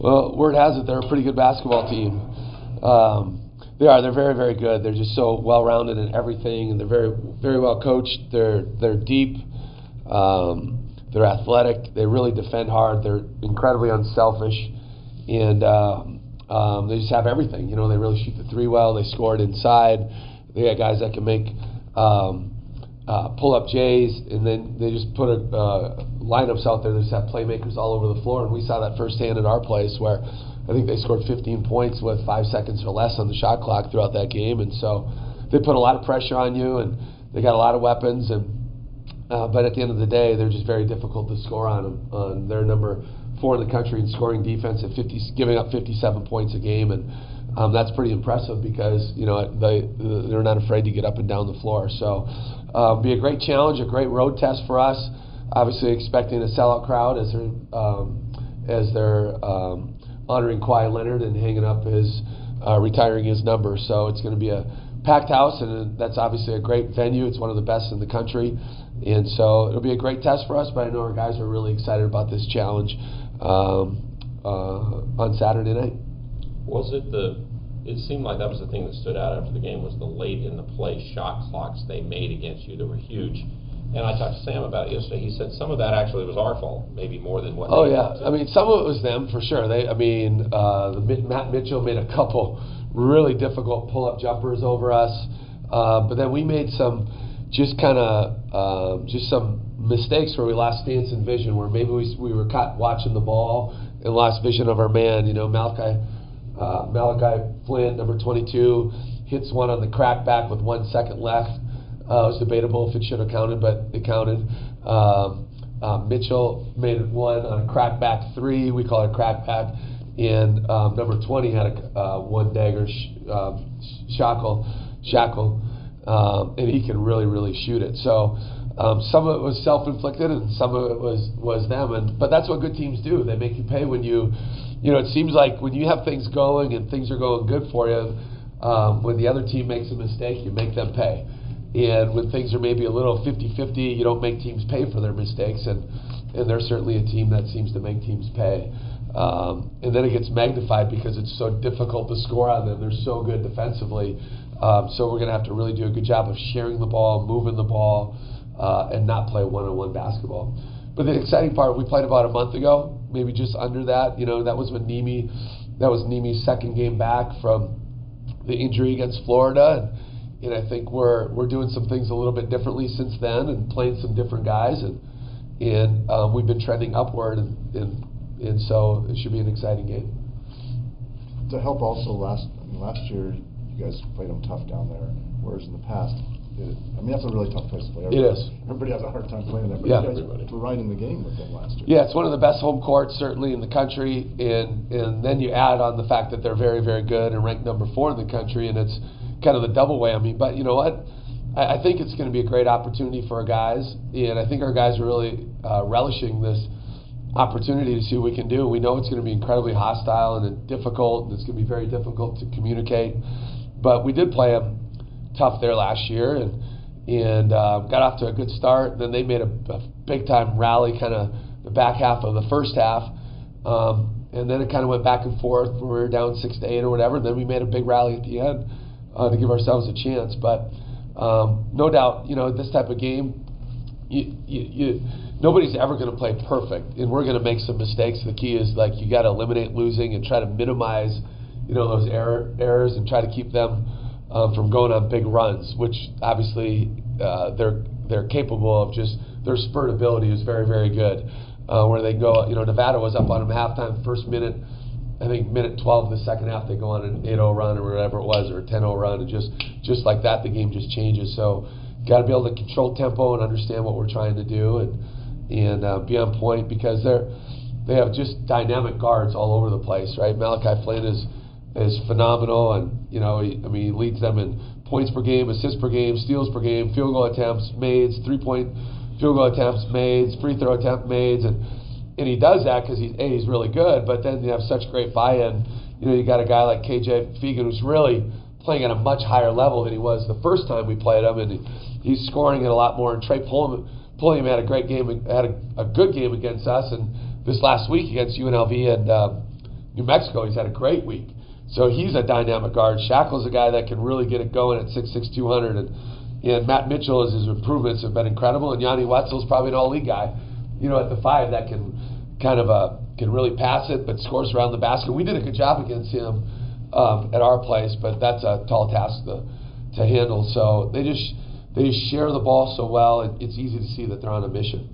Well, word has it they're a pretty good basketball team. They are. They're very, very good. They're just so well-rounded in everything, and they're very, very well coached. They're deep. They're athletic. They really defend hard. They're incredibly unselfish, and they just have everything. You know, they really shoot the three well. They score it inside. They got guys that can make pull-up J's, and then they just put lineups out there that just have playmakers all over the floor. And we saw that firsthand at our place, where I think they scored 15 points with 5 seconds or less on the shot clock throughout that game. And so they put a lot of pressure on you, and they got a lot of weapons. And but at the end of the day, they're just very difficult to score on them. They're number 4 in the country in scoring defense at giving up 57 points a game, and that's pretty impressive because they're not afraid to get up and down the floor. So be a great challenge, a great road test for us. Obviously, expecting a sellout crowd as they're honoring Kawhi Leonard and hanging up retiring his number. So it's going to be a packed house, and that's obviously a great venue. It's one of the best in the country. And so it'll be a great test for us, but I know our guys are really excited about this challenge on Saturday night. It seemed like that was the thing that stood out after the game, was the late in the play shot clocks they made against you that were huge. And I talked to Sam about it yesterday. He said some of that actually was our fault, maybe more than what. Oh yeah, I mean some of it was them for sure. Matt Mitchell made a couple really difficult pull-up jumpers over us, but then we made some just some mistakes where we lost stance and vision, where maybe we were caught watching the ball and lost vision of our man. You know, Malachi Flynn, number 22, hits one on the crack back with 1 second left. It was debatable if it should have counted, but it counted. Mitchell made one on a crack back 3. We call it a crack back. And number 20 had a one dagger shackle, and he can really, really shoot it. So some of it was self-inflicted, and some of it was them. But that's what good teams do. They make you pay when it seems like when you have things going and things are going good for you, when the other team makes a mistake, you make them pay. And when things are maybe a little 50-50, you don't make teams pay for their mistakes. And they're certainly a team that seems to make teams pay. And then it gets magnified because it's so difficult to score on them. They're so good defensively. So we're going to have to really do a good job of sharing the ball, moving the ball, and not play one-on-one basketball. But the exciting part, we played about a month ago, maybe just under that. That was Nimi's second game back from the injury against Florida. And I think we're doing some things a little bit differently since then, and playing some different guys. And we've been trending upward, and so it should be an exciting game. To help also, last year you guys played them tough down there, whereas in the past, that's a really tough place to play. It is. Everybody has a hard time playing there, but yeah. You guys were right in the game with them last year. Yeah, it's one of the best home courts certainly in the country, and then you add on the fact that they're very, very good and ranked number 4 in the country, and it's kind of the double whammy. But you know what? I think it's going to be a great opportunity for our guys, and I think our guys are really relishing this opportunity to see what we can do. We know it's going to be incredibly hostile and difficult, and it's going to be very difficult to communicate. But we did play them tough there last year, and got off to a good start. And then they made a big-time rally kind of the back half of the first half. And then it kind of went back and forth. We were down 6-8 or whatever, and then we made a big rally at the end to give ourselves a chance. But no doubt, this type of game, nobody's ever going to play perfect, and we're going to make some mistakes. The key is you got to eliminate losing and try to minimize, those errors and try to keep them from going on big runs, which obviously they're capable of. Just their spurt ability is very, very good. Where they go, Nevada was up on them halftime, first minute, I think minute 12 of the second half, they go on an 8-0 run or whatever it was, or a 10-0 run, and just like that, the game just changes. So got to be able to control tempo and understand what we're trying to do, and be on point, because they have just dynamic guards all over the place, right? Malachi Flynn is phenomenal, and he leads them in points per game, assists per game, steals per game, field goal attempts made, 3-point field goal attempts made, free throw attempt made, and he does that because he's really good. But then you have such great buy-in. You got a guy like KJ Fegan who's really playing at a much higher level than he was the first time we played him, and he's scoring it a lot more. And Trey Pulliam had a great game, had a good game against us, and this last week against UNLV and New Mexico, he's had a great week. So he's a dynamic guard. Shackle's a guy that can really get it going at 6'6", 200. And Matt Mitchell, his improvements have been incredible. And Yanni Wetzel's probably an all-league guy, at the 5 that can kind of can really pass it, but scores around the basket. We did a good job against him at our place, but that's a tall task to handle. So they just share the ball so well. It's easy to see that they're on a mission.